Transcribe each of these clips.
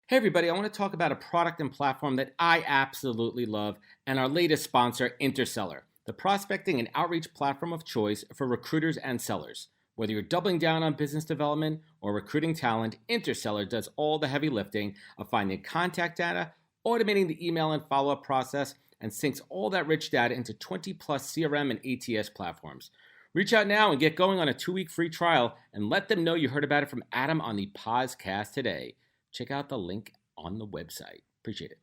Hey everybody, I want to talk about a product and platform that I absolutely love and our latest sponsor, Interseller, the prospecting and outreach platform of choice for recruiters and sellers. Whether you're doubling down on business development or recruiting talent, Interseller does all the heavy lifting of finding contact data, automating the email and follow-up process, and syncs all that rich data into 20 plus CRM and ATS platforms. Reach out now and get going on a 2-week free trial and let them know you heard about it from Adam on the podcast today. Check out the link on the website. Appreciate it.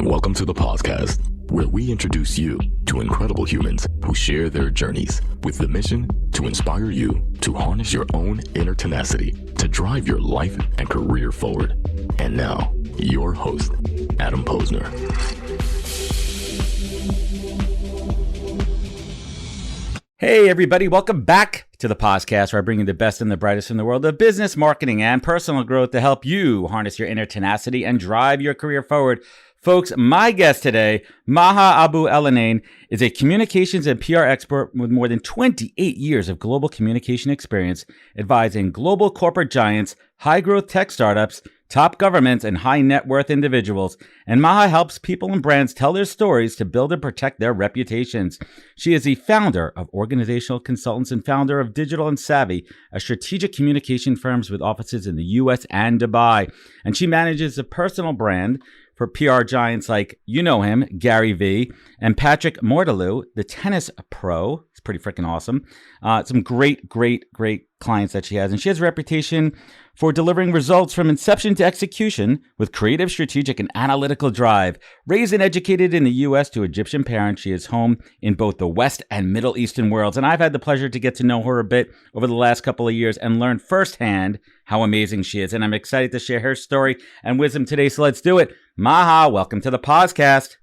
Welcome to the podcast, where we introduce you to incredible humans who share their journeys with the mission to inspire you to harness your own inner tenacity to drive your life and career forward. And now, your host, Adam Posner. Hey everybody, welcome back to the podcast where I bring you the best and the brightest in the world of business, marketing, and personal growth to help you harness your inner tenacity and drive your career forward. Folks, my guest today, Maha Abouelenein, is a communications and PR expert with more than 28 years of global communication experience, advising global corporate giants, high-growth tech startups, top governments, and high net worth individuals. And Maha helps people and brands tell their stories to build and protect their reputations. She is the founder of Organizational Consultants and founder of Digital and Savvy, a strategic communication firms with offices in the US and Dubai. And she manages a personal brand for PR giants like, you know him, Gary Vee, and Patrick Mortalou, the tennis pro. It's pretty freaking awesome. Some great clients that she has. And she has a reputation for delivering results from inception to execution with creative, strategic, and analytical drive. Raised and educated in the U.S. to Egyptian parents, she is home in both the West and Middle Eastern worlds. And I've had the pleasure to get to know her a bit over the last couple of years and learn firsthand how amazing she is. And I'm excited to share her story and wisdom today. So let's do it. Maha, welcome to the podcast.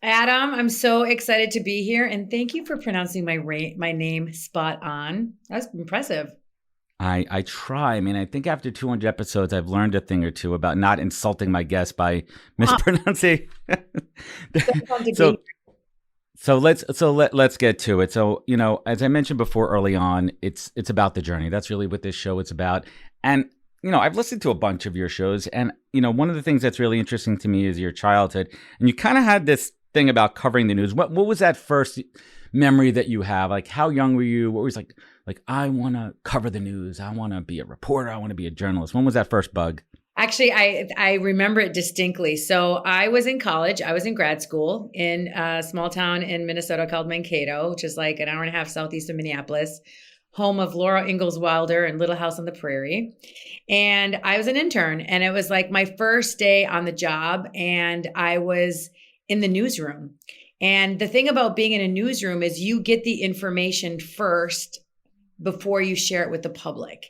Adam, I'm so excited to be here. And thank you for pronouncing my name spot on. That's impressive. I try. I mean, I think after 200 episodes, I've learned a thing or two about not insulting my guests by mispronouncing. So let's get to it. So, you know, as I mentioned before early on, it's about the journey. That's really what this show is about. And, you know, I've listened to a bunch of your shows, and, you know, one of the things that's really interesting to me is your childhood. And you kind of had this thing about covering the news. What was that first memory that you have? Like, how young were you? What was like, I want to cover the news. I want to be a reporter. I want to be a journalist. When was that first bug? Actually, I remember it distinctly. So I was in college. I was in grad school in a small town in Minnesota called Mankato, which is like an hour and a half southeast of Minneapolis, home of Laura Ingalls Wilder and Little House on the Prairie. And I was an intern, and it was like my first day on the job, and I was in the newsroom. And the thing about being in a newsroom is you get the information first before you share it with the public.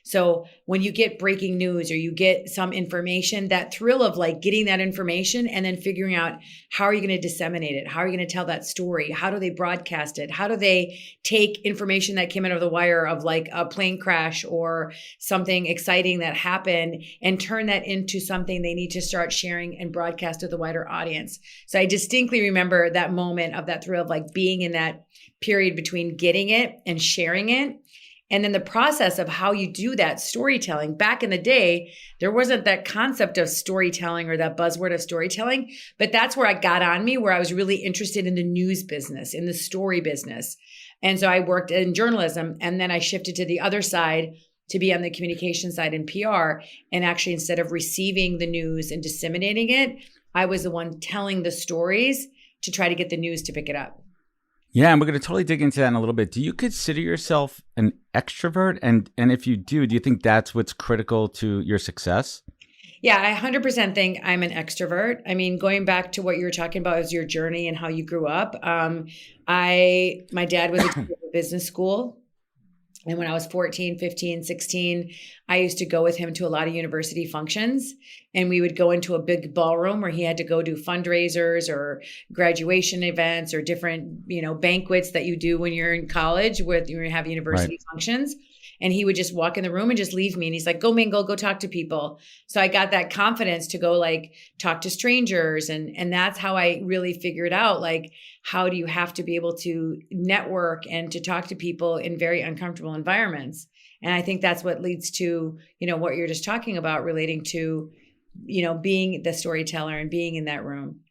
So when you get breaking news or you get some information, that thrill of like getting that information and then figuring out how are you going to disseminate it? How are you going to tell that story? How do they broadcast it? How do they take information that came out of the wire of like a plane crash or something exciting that happened and turn that into something they need to start sharing and broadcast to the wider audience? So I distinctly remember that moment of that thrill of like being in that period between getting it and sharing it. And then the process of how you do that storytelling. Back in the day, there wasn't that concept of storytelling or that buzzword of storytelling, but that's where I got on me, where I was really interested in the news business, in the story business. And so I worked in journalism, and then I shifted to the other side to be on the communication side in PR. And actually, instead of receiving the news and disseminating it, I was the one telling the stories to try to get the news to pick it up. Yeah, and we're going to totally dig into that in a little bit. Do you consider yourself an extrovert? And if you do you think that's what's critical to your success? Yeah, I 100% think I'm an extrovert. I mean, going back to what you were talking about is your journey and how you grew up. My dad was a business school. And when I was 14, 15, 16, I used to go with him to a lot of university functions, and we would go into a big ballroom where he had to go do fundraisers or graduation events or different, banquets that you do when you're in college with you have university functions. And he would just walk in the room and just leave me. And he's like, go mingle, go talk to people. So I got that confidence to go like talk to strangers. And that's how I really figured out, like, how do you have to be able to network and to talk to people in very uncomfortable environments? And I think that's what leads to, what you're just talking about relating to, being the storyteller and being in that room.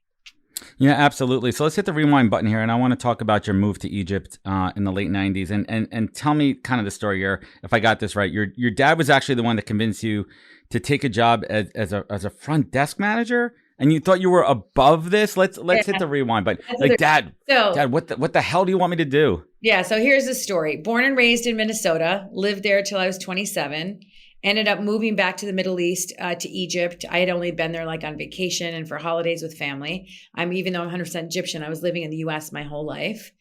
Yeah, absolutely. So let's hit the rewind button here. And I want to talk about your move to Egypt in the late 90s. And tell me kind of the story here, if I got this right. Your dad was actually the one that convinced you to take a job as a front desk manager, and you thought you were above this. Let's hit the rewind button. Like, Dad, what the hell do you want me to do? Yeah, so here's the story. Born and raised in Minnesota, lived there till I was 27. Ended up moving back to the Middle East, to Egypt. I had only been there like on vacation and for holidays with family. Even though I'm 100% Egyptian, I was living in the US my whole life.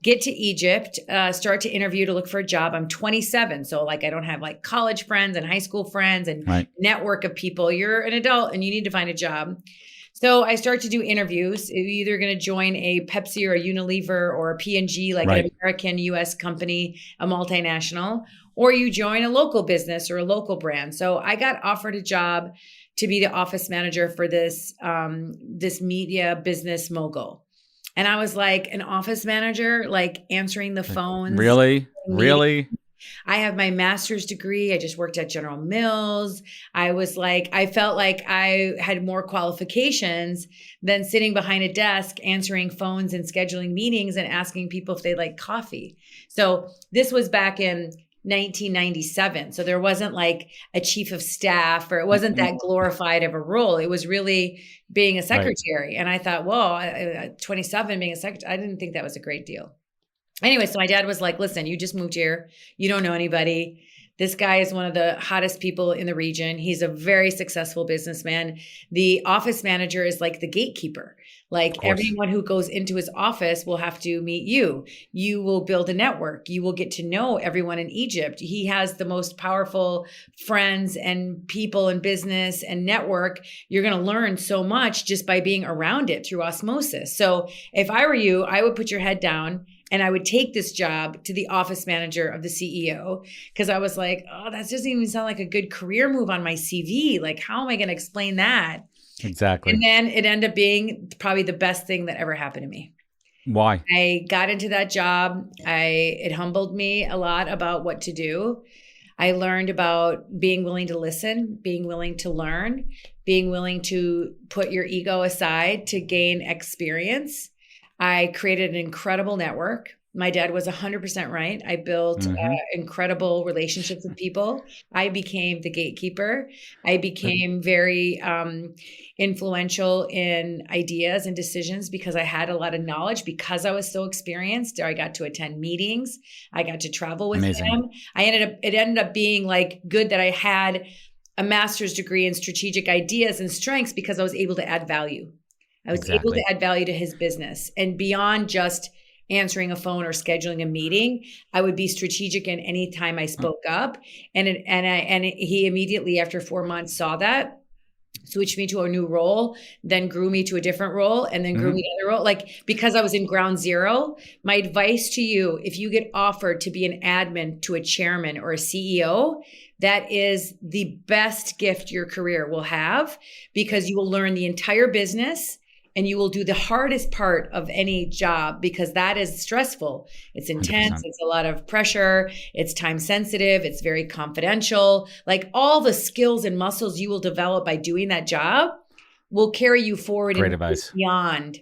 Get to Egypt, start to interview to look for a job. I'm 27. So like, I don't have like college friends and high school friends and network of people. You're an adult and you need to find a job. So I start to do interviews. You're either going to join a Pepsi or a Unilever or a P&G, like an American US company, a multinational, or you join a local business or a local brand. So I got offered a job to be the office manager for this media business mogul. And I was like, an office manager, like answering the phones. Really? Really? I have my master's degree. I just worked at General Mills. I felt like I had more qualifications than sitting behind a desk, answering phones and scheduling meetings and asking people if they like coffee. So this was back in 1997. So there wasn't like a chief of staff, or it wasn't that glorified of a role. It was really being a secretary. And I thought, well, 27 being a secretary, I didn't think that was a great deal. Anyway, so my dad was like, listen, you just moved here. You don't know anybody. This guy is one of the hottest people in the region. He's a very successful businessman. The office manager is like the gatekeeper. Like everyone who goes into his office will have to meet you. You will build a network. You will get to know everyone in Egypt. He has the most powerful friends and people in business and network. You're going to learn so much just by being around it through osmosis. So if I were you, I would put your head down and I would take this job to the office manager of the CEO, because I was like, oh, that doesn't even sound like a good career move on my CV. Like, how am I going to explain that? Exactly. And then it ended up being probably the best thing that ever happened to me. Why? I got into that job. It humbled me a lot about what to do. I learned about being willing to listen, being willing to learn, being willing to put your ego aside to gain experience. I created an incredible network. My dad was 100% right. I built incredible relationships with people. I became the gatekeeper. I became very influential in ideas and decisions because I had a lot of knowledge, because I was so experienced. I got to attend meetings. I got to travel with them. It ended up being like good that I had a master's degree in strategic ideas and strengths, because I was able to add value. I was able to add value to his business, and beyond just answering a phone or scheduling a meeting, I would be strategic in any time I spoke up. And he immediately, after 4 months, saw that, switched me to a new role, then grew me to a different role, and then grew me to another role. Like, because I was in ground zero, my advice to you, if you get offered to be an admin to a chairman or a CEO, that is the best gift your career will have, because you will learn the entire business. And you will do the hardest part of any job, because that is stressful. It's intense. 100%. It's a lot of pressure. It's time sensitive. It's very confidential. Like, all the skills and muscles you will develop by doing that job will carry you forward. Great advice. Beyond.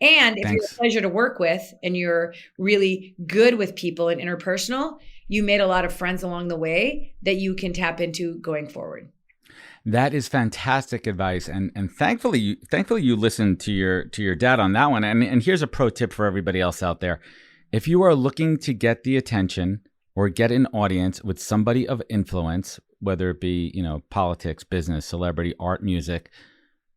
And if you're a pleasure to work with and you're really good with people and interpersonal, you made a lot of friends along the way that you can tap into going forward. That is fantastic advice, and thankfully you listened to your dad on that one. And here's a pro tip for everybody else out there: if you are looking to get the attention or get an audience with somebody of influence, whether it be politics, business, celebrity, art, music,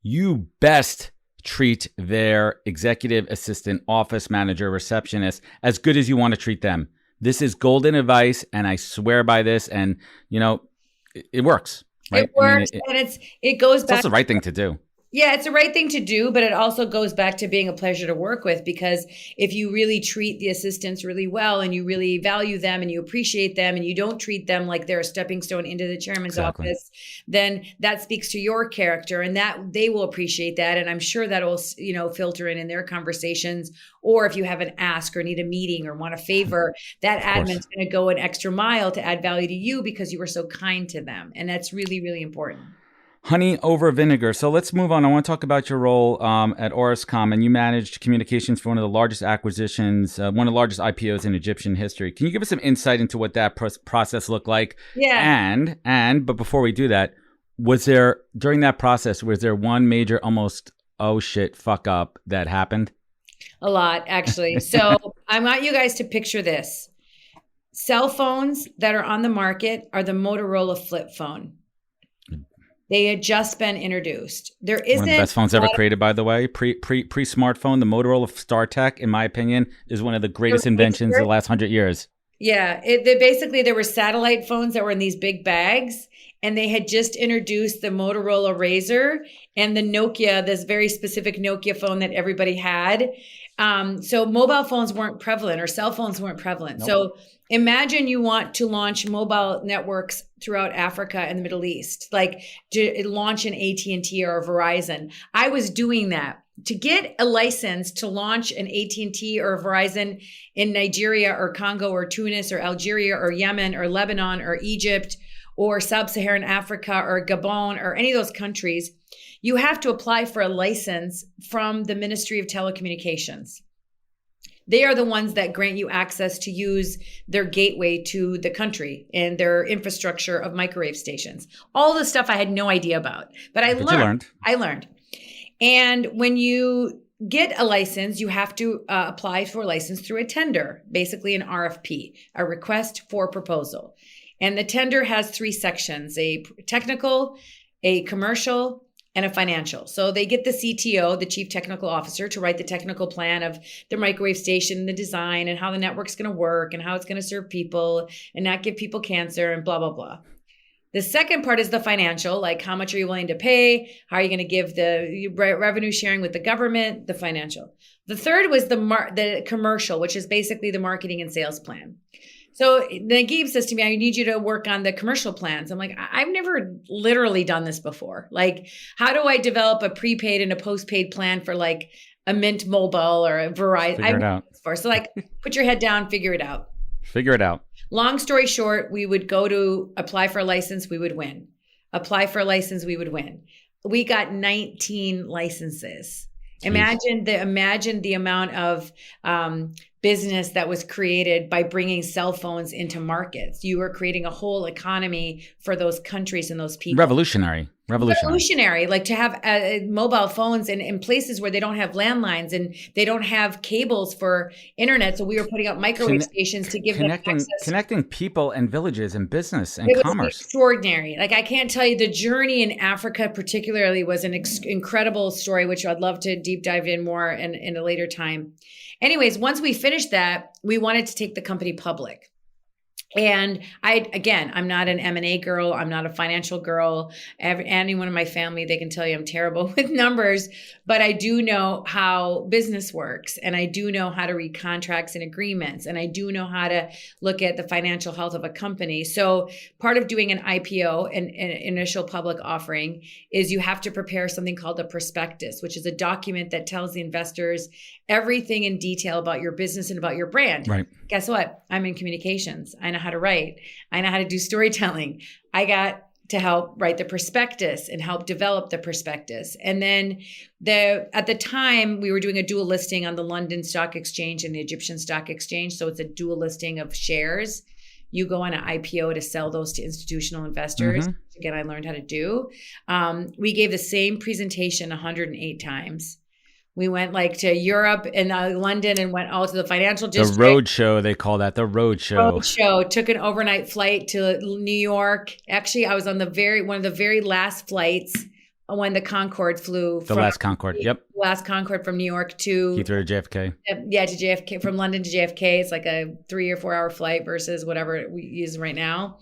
you best treat their executive assistant, office manager, receptionist as good as you want to treat them. This is golden advice, and I swear by this. And it works. Right? It works, and it goes back. It's also the right thing to do. Yeah, it's the right thing to do, but it also goes back to being a pleasure to work with, because if you really treat the assistants really well and you really value them and you appreciate them and you don't treat them like they're a stepping stone into the chairman's office, then that speaks to your character, and that they will appreciate that. And I'm sure that will, filter in their conversations. Or if you have an ask or need a meeting or want a favor, that admin's going to go an extra mile to add value to you because you were so kind to them. And that's really, really important. Honey over vinegar. So let's move on. I want to talk about your role at Orascom, and you managed communications for one of the largest acquisitions, one of the largest IPOs in Egyptian history. Can you give us some insight into what that process looked like? Yeah. But before we do that, during that process, was there one major almost, oh shit, fuck up that happened? A lot, actually. So I want you guys to picture this. Cell phones that are on the market are the Motorola flip phone. They had just been introduced. There isn't one of the best phones ever created, by the way. Pre-smartphone, the Motorola StarTech, in my opinion, is one of the greatest inventions of the last 100 years. Yeah, there were satellite phones that were in these big bags, and they had just introduced the Motorola Razr and the Nokia, this very specific Nokia phone that everybody had. So mobile phones weren't prevalent, or cell phones weren't prevalent. Nope. So imagine you want to launch mobile networks throughout Africa and the Middle East, like to launch an AT&T or a Verizon. I was doing that. To get a license to launch an AT&T or a Verizon in Nigeria or Congo or Tunis or Algeria or Yemen or Lebanon or Egypt or Sub-Saharan Africa or Gabon or any of those countries, you have to apply for a license from the Ministry of Telecommunications. They are the ones that grant you access to use their gateway to the country and their infrastructure of microwave stations. All the stuff I had no idea about, but I learned. And when you get a license, you have to apply for a license through a tender, basically an RFP, a request for proposal. And the tender has 3 sections: a technical, a commercial, and a financial. So they get the CTO, the chief technical officer, to write the technical plan of the microwave station, the design, and how the network's going to work and how it's going to serve people and not give people cancer and blah, blah, blah. The second part is the financial, like how much are you willing to pay? How are you going to give the revenue sharing with the government? The financial. The third was the commercial, which is basically the marketing and sales plan. So Naguib says to me, I need you to work on the commercial plans. I'm like, I've never literally done this before. Like, how do I develop a prepaid and a postpaid plan for like a Mint Mobile or a Verizon? Figure it out. So like, put your head down, figure it out. Figure it out. Long story short, we would go to apply for a license, we would win. Apply for a license, we would win. We got 19 licenses. Imagine the amount of business that was created by bringing cell phones into markets. You were creating a whole economy for those countries and those people. Revolutionary. Like to have mobile phones in places where they don't have landlines and they don't have cables for internet. So we were putting up microwave stations to give them access. Connecting people and villages and business and commerce. Was extraordinary. Like, I can't tell you, the journey in Africa particularly was an incredible story, which I'd love to deep dive in more in a later time. Anyways, once we finished that, we wanted to take the company public. And I'm not an M&A girl. I'm not a financial girl. Anyone in my family, they can tell you I'm terrible with numbers, but I do know how business works. And I do know how to read contracts and agreements. And I do know how to look at the financial health of a company. So part of doing an IPO, an initial public offering, is you have to prepare something called a prospectus, which is a document that tells the investors everything in detail about your business and about your brand. Right. Guess what? I'm in communications. I know how to write. I know how to do storytelling. I got to help write the prospectus and help develop the prospectus. And then at the time, we were doing a dual listing on the London Stock Exchange and the Egyptian Stock Exchange. So it's a dual listing of shares. You go on an IPO to sell those to institutional investors. Mm-hmm. Again, I learned how to do. We gave the same presentation 108 times. We went like to Europe and London and went all to the financial district. The road show, they call that, the road show. Road show. Took an overnight flight to New York. Actually, I was on one of the very last flights when the Concorde flew. Last Concorde, yep. Last Concorde from New York to Heathrow to JFK. Yeah, to JFK, from London to JFK. It's like a 3 or 4 hour flight versus whatever we use right now.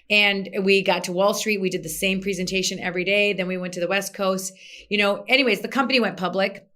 And we got to Wall Street. We did the same presentation every day. Then we went to the West Coast. Anyways, the company went public.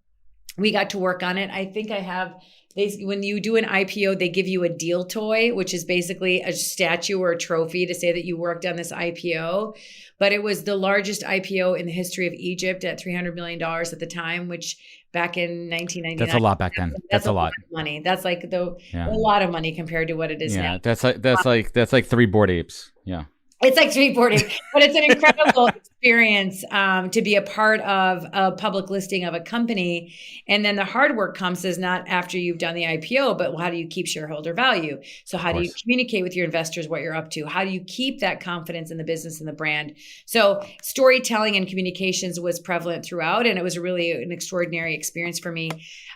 We got to work on it. I think I have, when you do an IPO, they give you a deal toy, which is basically a statue or a trophy to say that you worked on this IPO. But it was the largest IPO in the history of Egypt at $300 million at the time, which back in 1999. That's a lot back then. That's a lot of money. That's like a lot of money compared to what it is now. That's like 3 Bored Apes. Yeah. It's like skateboarding, but it's an incredible experience to be a part of a public listing of a company. And then the hard work comes is not after you've done the IPO, but how do you keep shareholder value? So how do you communicate with your investors what you're up to? How do you keep that confidence in the business and the brand? So storytelling and communications was prevalent throughout, and it was really an extraordinary experience for me.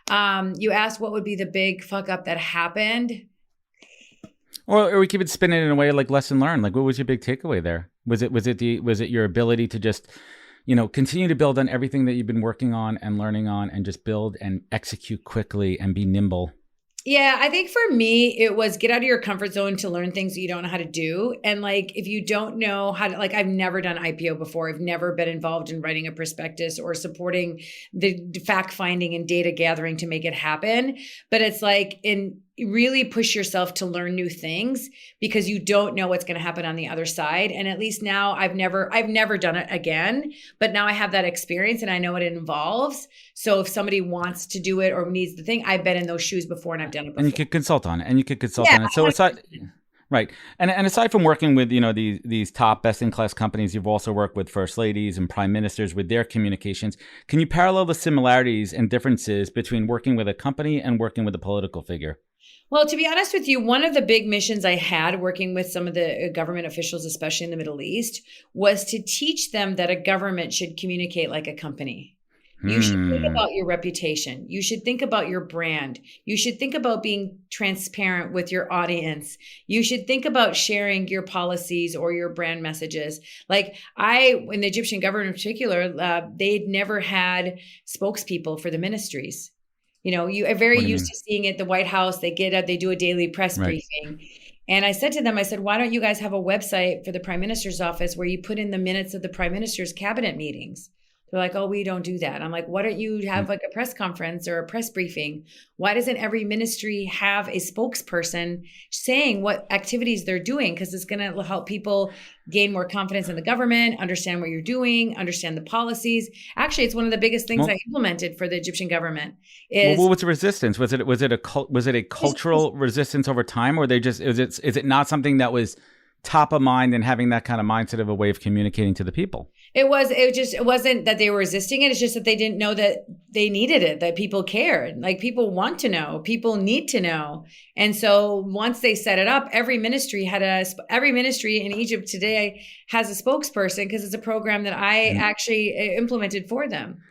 You asked what would be the big fuck up that happened. Or we keep it spinning in a way like lesson learned. Like, what was your big takeaway there? Was it your ability to just, continue to build on everything that you've been working on and learning on, and just build and execute quickly and be nimble? Yeah, I think for me, it was get out of your comfort zone to learn things that you don't know how to do. And like, if you don't know how to, like, I've never done IPO before. I've never been involved in writing a prospectus or supporting the fact finding and data gathering to make it happen. But it's like, really push yourself to learn new things, because you don't know what's going to happen on the other side. And at least now I've never done it again, but now I have that experience and I know what it involves. So if somebody wants to do it or needs the thing, I've been in those shoes before and I've done it before. And you could consult on it. So aside, right. And aside from working with, these top best-in-class companies, you've also worked with first ladies and prime ministers with their communications. Can you parallel the similarities and differences between working with a company and working with a political figure? Well, to be honest with you, one of the big missions I had working with some of the government officials, especially in the Middle East, was to teach them that a government should communicate like a company. You should think about your reputation. You should think about your brand. You should think about being transparent with your audience. You should think about sharing your policies or your brand messages. Like in the Egyptian government in particular, they'd never had spokespeople for the ministries. You are very used to seeing it at the White House. They do a daily press briefing. And I said to them, why don't you guys have a website for the prime minister's office where you put in the minutes of the prime minister's cabinet meetings? They're like, oh, we don't do that. I'm like, why don't you have like a press conference or a press briefing? Why doesn't every ministry have a spokesperson saying what activities they're doing? Because it's going to help people gain more confidence in the government, understand what you're doing, understand the policies. Actually, it's one of the biggest things I implemented for the Egyptian government. What was the resistance? Was it a cultural resistance over time, or is it not something that was top of mind and having that kind of mindset of a way of communicating to the people? It wasn't that they were resisting it. It's just that they didn't know that they needed it, that people cared. Like, people want to know, people need to know. And so once they set it up, every ministry in Egypt today has a spokesperson, because it's a program that I actually implemented for them.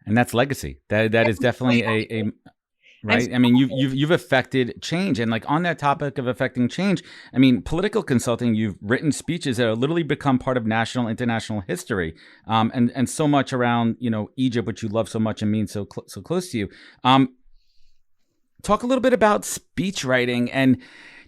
And that's legacy. That is definitely a right. I mean, you've affected change. And like, on that topic of affecting change, I mean, political consulting, you've written speeches that have literally become part of national, international history. And so much around, Egypt, which you love so much and means so close to you. Talk a little bit about speech writing. And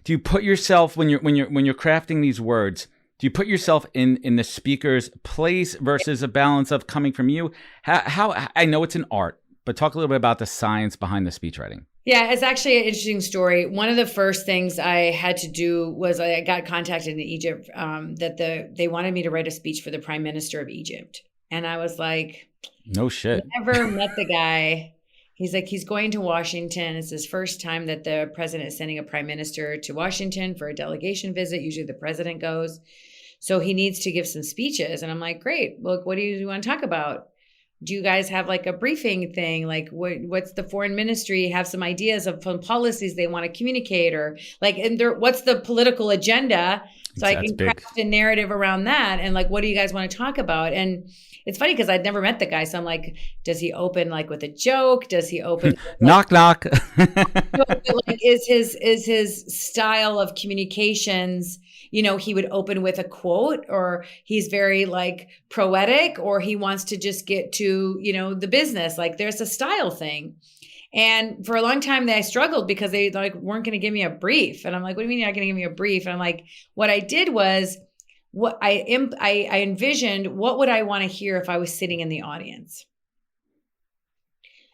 do you put yourself, when you're crafting these words, do you put yourself in the speaker's place versus a balance of coming from you? How I know it's an art, but talk a little bit about the science behind the speech writing. Yeah, it's actually an interesting story. One of the first things I had to do was I got contacted in Egypt that they wanted me to write a speech for the Prime Minister of Egypt. And I was like, no shit. Never met the guy. He's like, he's going to Washington. It's his first time that the president is sending a prime minister to Washington for a delegation visit. Usually the president goes. So he needs to give some speeches. And I'm like, great. Look, what do you want to talk about? Do you guys have like a briefing thing? Like, what's the foreign ministry have some ideas of policies they want to communicate, or like, what's the political agenda? So I can craft a narrative around that. And like, what do you guys want to talk about? And it's funny because I'd never met the guy. So I'm like, does he open like with a joke? Does he open knock, knock? Like, is his style of communications, he would open with a quote, or he's very like poetic, or he wants to just get to, the business. Like, there's a style thing. And for a long time I struggled because they like weren't going to give me a brief. And I'm like, what do you mean you're not going to give me a brief? And I'm like, what I did was what I envisioned, what would I want to hear if I was sitting in the audience?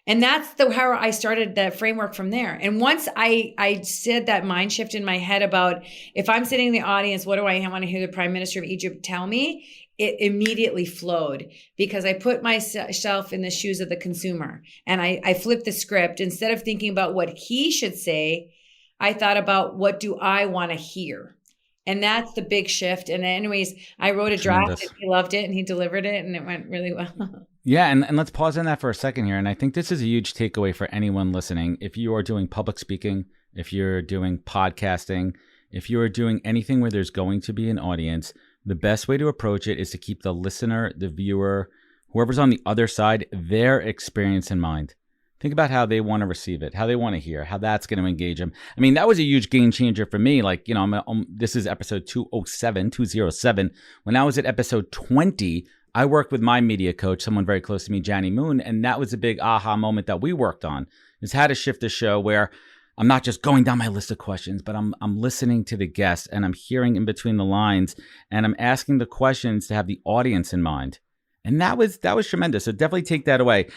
And that's how I started the framework from there. And once I said that mind shift in my head about, if I'm sitting in the audience, what do I want to hear the Prime Minister of Egypt tell me? It immediately flowed, because I put myself in the shoes of the consumer, and I flipped the script. Instead of thinking about what he should say, I thought about, what do I want to hear? And that's the big shift. And anyways, I wrote a draft, and he loved it, and he delivered it, and it went really well. Yeah, and let's pause on that for a second here. And I think this is a huge takeaway for anyone listening. If you are doing public speaking, if you're doing podcasting, if you are doing anything where there's going to be an audience, the best way to approach it is to keep the listener, the viewer, whoever's on the other side, their experience in mind. Think about how they want to receive it, how they want to hear, how that's going to engage them. I mean, that was a huge game changer for me. Like, you know, this is episode 207. When I was at episode 20, I worked with my media coach, someone very close to me, Janny Moon, and that was a big aha moment that we worked on, is how to shift the show where I'm not just going down my list of questions, but I'm listening to the guests, and I'm hearing in between the lines, and I'm asking the questions to have the audience in mind. And that was tremendous. So definitely take that away.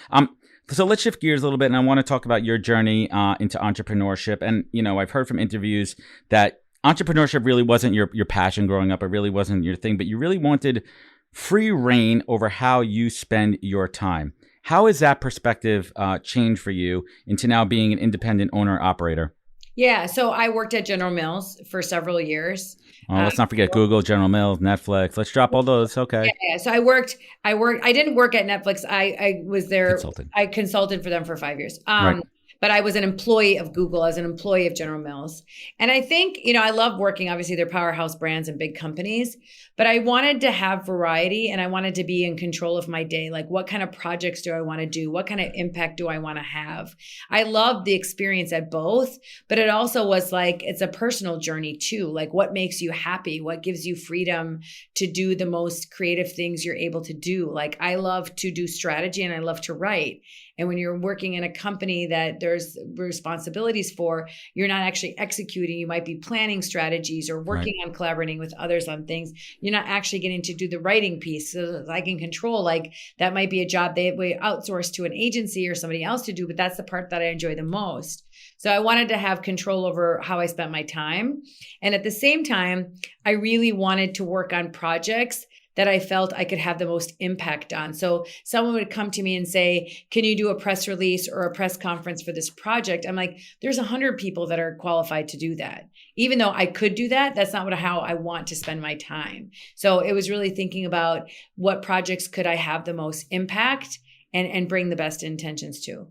So let's shift gears a little bit, and I want to talk about your journey into entrepreneurship. And, you know, I've heard from interviews that entrepreneurship really wasn't your passion growing up. It really wasn't your thing, but you really wanted free reign over how you spend your time. How has that perspective changed for you into now being an independent owner-operator? Yeah, so I worked at General Mills for several years. Oh, let's not forget Google, General Mills, Netflix. Let's drop all those. Okay. Yeah. So I worked. I didn't work at Netflix. I was there. Consulted. I consulted for them for 5 years. Right. But I was an employee of Google, as an employee of General Mills. And I think, you know, I love working. Obviously, they're powerhouse brands and big companies. But I wanted to have variety, and I wanted to be in control of my day. Like, what kind of projects do I want to do? What kind of impact do I want to have? I loved the experience at both, but it also was like, it's a personal journey too. Like, what makes you happy? What gives you freedom to do the most creative things you're able to do? Like, I love to do strategy, and I love to write. And when you're working in a company that there's responsibilities for, you're not actually executing. You might be planning strategies or working on collaborating with others on things. You're not actually getting to do the writing piece. So I can control, like, that might be a job they outsource to an agency or somebody else to do, but that's the part that I enjoy the most. So I wanted to have control over how I spent my time. And at the same time, I really wanted to work on projects that I felt I could have the most impact on. So someone would come to me and say, can you do a press release or a press conference for this project? I'm like, there's 100 people that are qualified to do that. Even though I could do that, that's not how I want to spend my time. So it was really thinking about, what projects could I have the most impact and bring the best intentions to.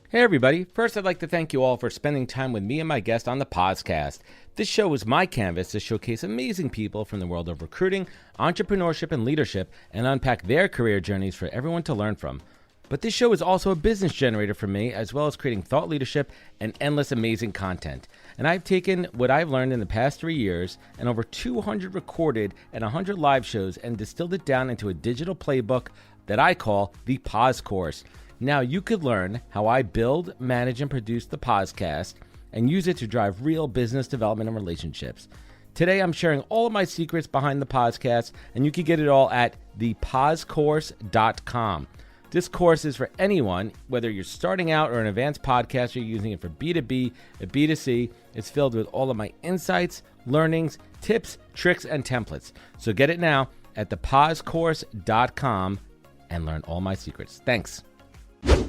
Hey everybody, first I'd like to thank you all for spending time with me and my guest on the podcast. This show is my canvas to showcase amazing people from the world of recruiting, entrepreneurship, and leadership, and unpack their career journeys for everyone to learn from. But this show is also a business generator for me, as well as creating thought leadership and endless amazing content. And I've taken what I've learned in the past 3 years and over 200 recorded and 100 live shows and distilled it down into a digital playbook that I call the Pause Course. Now you could learn how I build, manage, and produce the podcast and use it to drive real business development and relationships. Today, I'm sharing all of my secrets behind the podcast, and you can get it all at thepausecourse.com. This course is for anyone, whether you're starting out or an advanced podcaster using it for B2B and B2C. It's filled with all of my insights, learnings, tips, tricks, and templates. So get it now at thepausecourse.com and learn all my secrets. Thanks.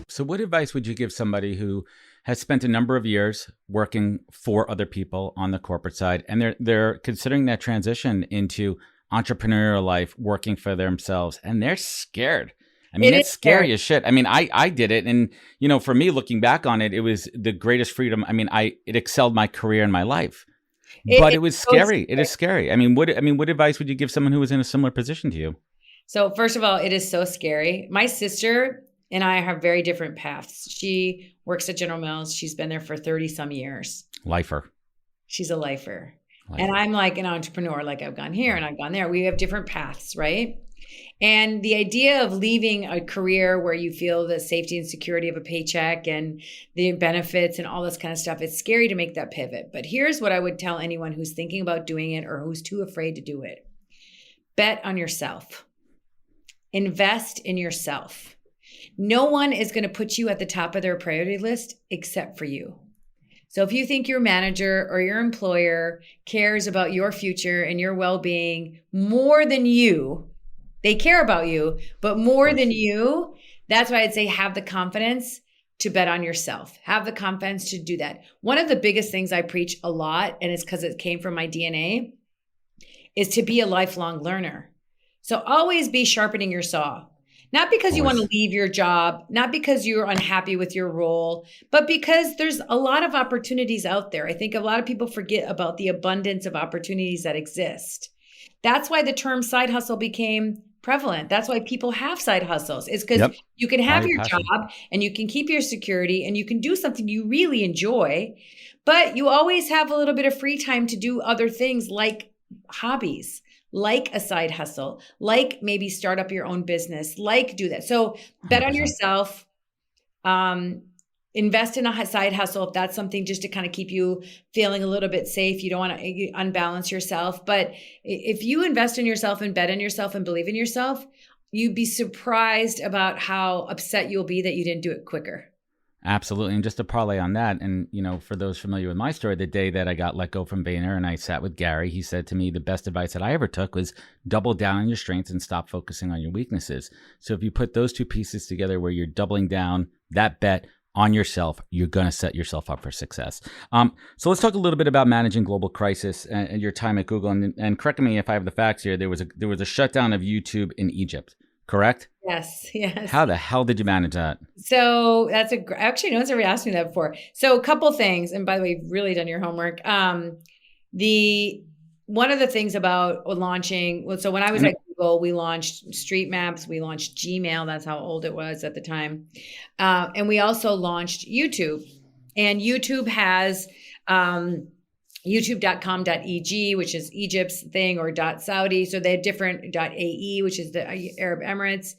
So what advice would you give somebody who has spent a number of years working for other people on the corporate side, and they're considering that transition into entrepreneurial life, working for themselves, and they're scared? I mean, it's scary as shit. I mean, I did it. And, you know, for me, looking back on it, it was the greatest freedom. I mean, it excelled my career and my life, but it was scary. It is scary. I mean, what advice would you give someone who was in a similar position to you? So first of all, it is so scary. My sister and I have very different paths. She works at General Mills. She's been there for 30 some years. Lifer. She's a lifer. And I'm like an entrepreneur. Like, I've gone here and I've gone there. We have different paths, right? And the idea of leaving a career where you feel the safety and security of a paycheck and the benefits and all this kind of stuff, it's scary to make that pivot. But here's what I would tell anyone who's thinking about doing it or who's too afraid to do it. Bet on yourself. Invest in yourself. No one is going to put you at the top of their priority list except for you. So if you think your manager or your employer cares about your future and your well-being more than you, they care about you, but more than you, that's why I'd say have the confidence to bet on yourself. Have the confidence to do that. One of the biggest things I preach a lot, and it's because it came from my DNA, is to be a lifelong learner. So always be sharpening your saw. Not because you want to leave your job, not because you're unhappy with your role, but because there's a lot of opportunities out there. I think a lot of people forget about the abundance of opportunities that exist. That's why the term side hustle became prevalent. That's why people have side hustles. It's because you can have your job and you can keep your security and you can do something you really enjoy, but you always have a little bit of free time to do other things like hobbies, like a side hustle, like maybe start up your own business, like do that. So bet 100%. On yourself, invest in a side hustle if that's something just to kind of keep you feeling a little bit safe. You don't want to unbalance yourself. But if you invest in yourself and bet in yourself and believe in yourself, you'd be surprised about how upset you'll be that you didn't do it quicker. Absolutely. And just to parlay on that, and for those familiar with my story, the day that I got let go from Vayner and I sat with Gary, he said to me, the best advice that I ever took was double down on your strengths and stop focusing on your weaknesses. So if you put those two pieces together where you're doubling down that bet on yourself, you're going to set yourself up for success. So let's talk a little bit about managing global crisis and your time at Google. And correct me if I have the facts here. There was a shutdown of YouTube in Egypt, correct? Yes. How the hell did you manage that? So that's actually, no one's ever asked me that before. So a couple things, and by the way, you've really done your homework. One of the things about launching, so when I was at Google, we launched Street Maps, we launched Gmail. That's how old it was at the time. And we also launched YouTube. And YouTube has youtube.com.eg, which is Egypt's thing, or .saudi. So they have different .ae, which is the Arab Emirates.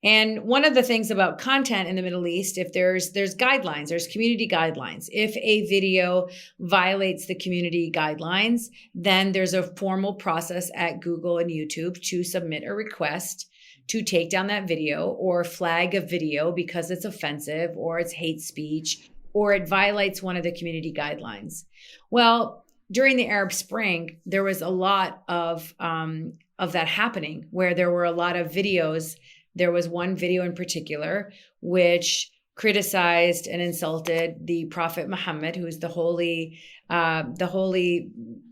And one of the things about content in the Middle East, if there's guidelines, there's community guidelines. If a video violates the community guidelines, then there's a formal process at Google and YouTube to submit a request to take down that video or flag a video because it's offensive or it's hate speech or it violates one of the community guidelines. Well, during the Arab Spring, there was a lot of that happening where there were a lot of videos. There was one video in particular which criticized and insulted the Prophet Muhammad, who is the holy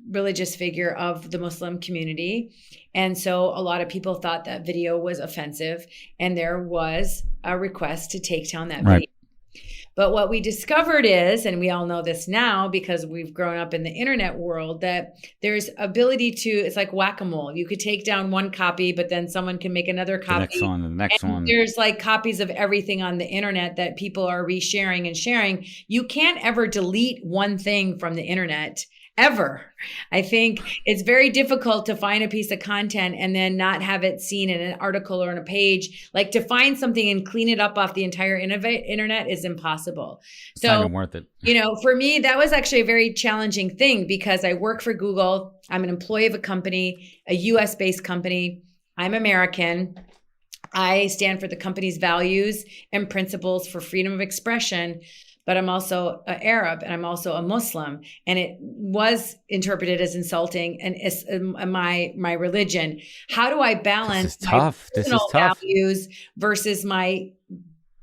religious figure of the Muslim community. And so a lot of people thought that video was offensive, and there was a request to take down that video. But what we discovered is, and we all know this now because we've grown up in the internet world, that there's ability to, it's like whack-a-mole. You could take down one copy, but then someone can make another copy. The next one. There's like copies of everything on the internet that people are resharing and sharing. You can't ever delete one thing from the internet. Ever. I think it's very difficult to find a piece of content and then not have it seen in an article or on a page. Like to find something and clean it up off the entire internet is impossible. It's not even worth it. For me, that was actually a very challenging thing because I work for Google. I'm an employee of a company, a US based company. I'm American. I stand for the company's values and principles for freedom of expression. But I'm also an Arab and I'm also a Muslim. And it was interpreted as insulting and my religion. How do I balance my personal values versus my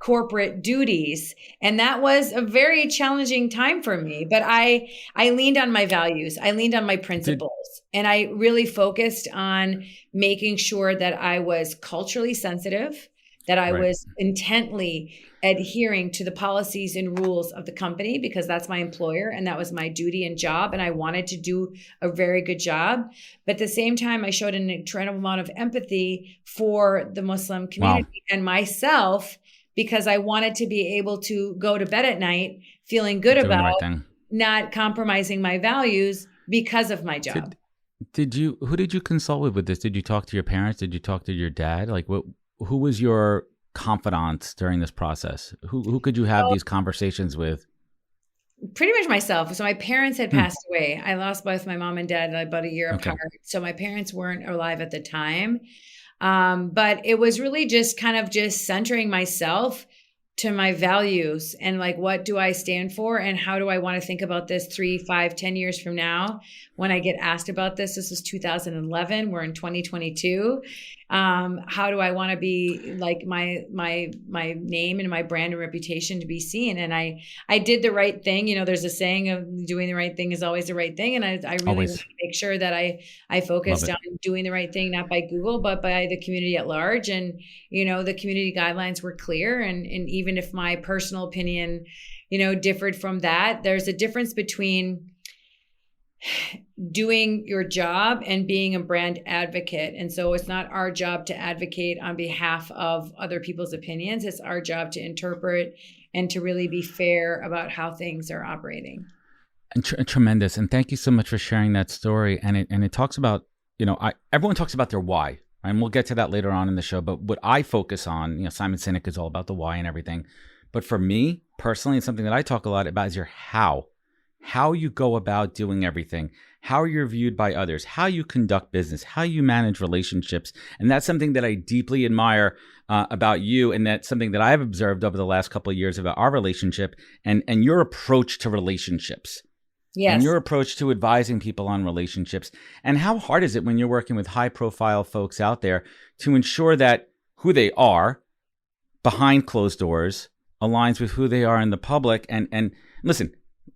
corporate duties? And that was a very challenging time for me. But I leaned on my values. I leaned on my principles. And I really focused on making sure that I was culturally sensitive, that I was intently adhering to the policies and rules of the company because that's my employer and that was my duty and job. And I wanted to do a very good job. But at the same time, I showed an incredible amount of empathy for the Muslim community and myself because I wanted to be able to go to bed at night feeling good about not compromising my values because of my job. Who did you consult with this? Did you talk to your parents? Did you talk to your dad? Like who was your confidant during this process? Who could you have these conversations with? Pretty much myself. So my parents had passed away. I lost both my mom and dad about a year Okay. apart. So my parents weren't alive at the time. But it was really just kind of just centering myself to my values and like, what do I stand for? And how do I want to think about this 3, 5, 10 years from now? When I get asked about this was 2011, we're in 2022. How do I want to be like my name and my brand and reputation to be seen? And I did the right thing. You know, there's a saying of doing the right thing is always the right thing. And I really Always. want to make sure that I focused on doing the right thing, not by Google, but by the community at large. And, you know, the community guidelines were clear. And even if my personal opinion, you know, differed from that, there's a difference between doing your job and being a brand advocate. And so it's not our job to advocate on behalf of other people's opinions. It's our job to interpret and to really be fair about how things are operating. And tremendous. And thank you so much for sharing that story. And it talks about, you know, everyone talks about their why, right? And we'll get to that later on in the show. But what I focus on, you know, Simon Sinek is all about the why and everything. But for me personally, it's something that I talk a lot about is your how you go about doing everything, how you're viewed by others, how you conduct business, how you manage relationships. And that's something that I deeply admire about you. And that's something that I've observed over the last couple of years about our relationship and your approach to relationships. Yes. And your approach to advising people on relationships. And how hard is it when you're working with high profile folks out there to ensure that who they are behind closed doors aligns with who they are in the public? And listen,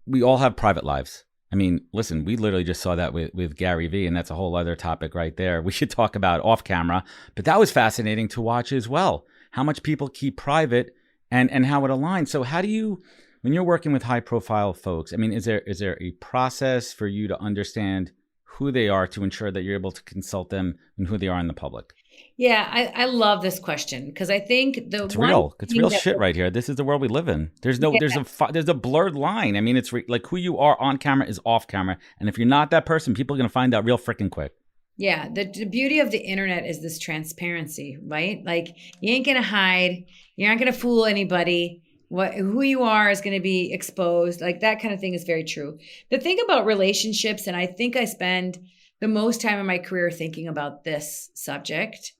we all have private lives. I mean, listen, we literally just saw that with Gary Vee, and that's a whole other topic right there. We should talk about off camera, but that was fascinating to watch as well. How much people keep private and how it aligns. So how do you, when you're working with high profile folks, I mean, is there a process for you to understand who they are to ensure that you're able to consult them and who they are in the public? Yeah, I love this question because I think it's real shit right here. This is the world we live in. There's a blurred line. I mean, it's like who you are on camera is off camera, and if you're not that person, people are gonna find out real freaking quick. Yeah, the beauty of the internet is this transparency, right? Like you ain't gonna hide. You're not gonna fool anybody. Who you are is going to be exposed. Like that kind of thing is very true. The thing about relationships, and I think I spend the most time in my career thinking about this subject,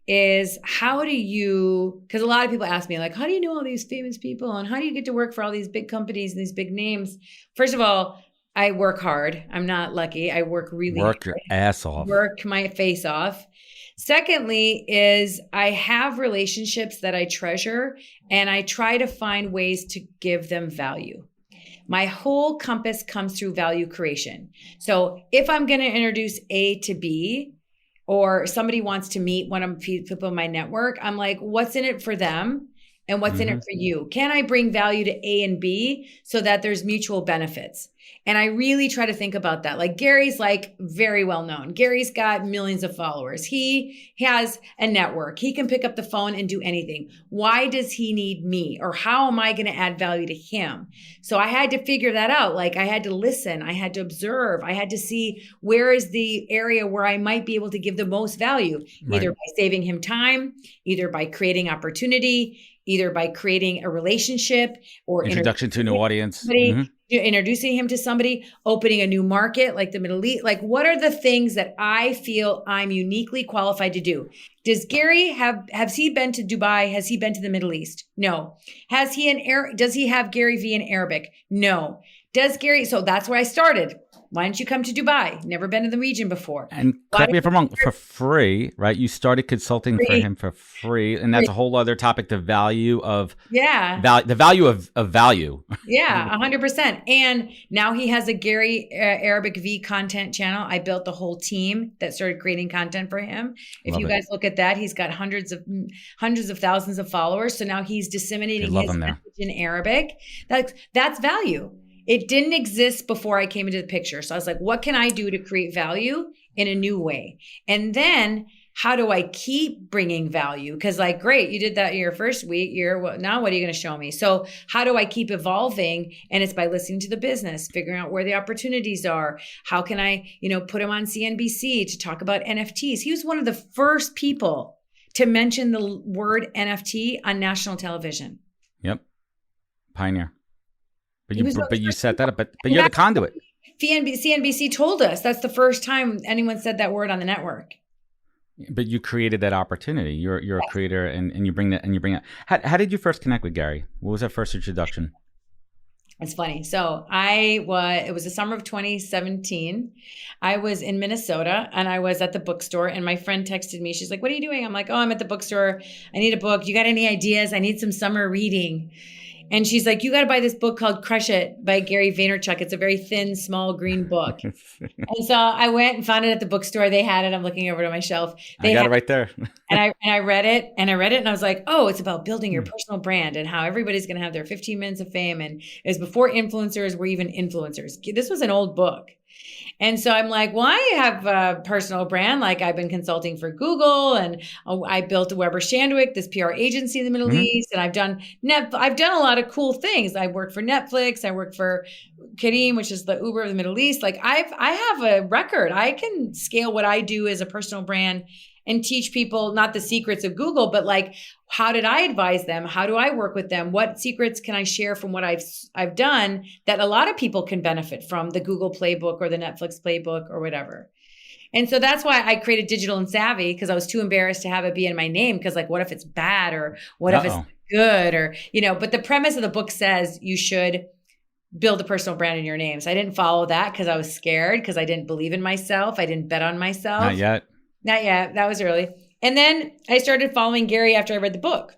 is how do you, because a lot of people ask me like, how do you know all these famous people and how do you get to work for all these big companies and these big names? First of all, I work hard. I'm not lucky. I work really hard. Work your ass off. Work my face off. Secondly is I have relationships that I treasure and I try to find ways to give them value. My whole compass comes through value creation. So if I'm going to introduce A to B, or somebody wants to meet one of the people in my network, I'm like, what's in it for them? And what's in it for you? Can I bring value to A and B so that there's mutual benefits? And I really try to think about that. Like Gary's like very well known. Gary's got millions of followers. He has a network. He can pick up the phone and do anything. Why does he need me? Or how am I going to add value to him? So I had to figure that out. Like I had to listen. I had to observe. I had to see where is the area where I might be able to give the most value, either by saving him time, either by creating opportunity, either by creating a relationship or introduction to a new audience, introducing him to somebody, opening a new market like the Middle East. Like what are the things that I feel I'm uniquely qualified to do? Does Gary has he been to Dubai? Has he been to the Middle East? No. Does he have Gary Vee in Arabic? No. Does Gary? So that's where I started. Why don't you come to Dubai? Never been to the region before. And correct me if I'm wrong, for free, right? You started consulting for him for free. And that's a whole other topic, the value of the value of value. Yeah, 100%. And now he has a Gary Arabic V content channel. I built the whole team that started creating content for him. If you guys look at that, he's got hundreds of thousands of followers. So now he's disseminating his message in Arabic. That's value. It didn't exist before I came into the picture. So I was like, what can I do to create value in a new way? And then how do I keep bringing value? Because like, great, you did that your first week. Now what are you going to show me? So how do I keep evolving? And it's by listening to the business, figuring out where the opportunities are. How can I, put him on CNBC to talk about NFTs? He was one of the first people to mention the word NFT on national television. Yep. Pioneer. But He was you set that up, but you're the conduit. CNBC told us that's the first time anyone said that word on the network. But you created that opportunity. You're a creator, and you bring that. How did you first connect with Gary? What was that first introduction? It's funny. So it was the summer of 2017. I was in Minnesota and I was at the bookstore, and my friend texted me. She's like, "What are you doing?" I'm like, "Oh, I'm at the bookstore. I need a book. You got any ideas? I need some summer reading." And she's like, "You got to buy this book called Crush It by Gary Vaynerchuk. It's a very thin, small green book." And so I went and found it at the bookstore. They had it. I'm looking over to my shelf. I got it right there. and I read it and I was like, oh, it's about building your personal brand and how everybody's going to have their 15 minutes of fame. And it was before influencers were even influencers. This was an old book. And so I'm like, well, I have a personal brand. Like I've been consulting for Google, and I built a Weber Shandwick, this PR agency in the Middle East. And I've done a lot of cool things. I worked for Netflix. I worked for Kareem, which is the Uber of the Middle East. Like I have a record. I can scale what I do as a personal brand and teach people not the secrets of Google, but like, how did I advise them? How do I work with them? What secrets can I share from what I've done that a lot of people can benefit from, the Google playbook or the Netflix playbook or whatever? And so that's why I created Digital and Savvy, because I was too embarrassed to have it be in my name. Because like, what if it's bad, or what if it's good, or, but the premise of the book says you should build a personal brand in your name. So I didn't follow that because I was scared, because I didn't believe in myself. I didn't bet on myself. Not yet. That was early. And then I started following Gary after I read the book.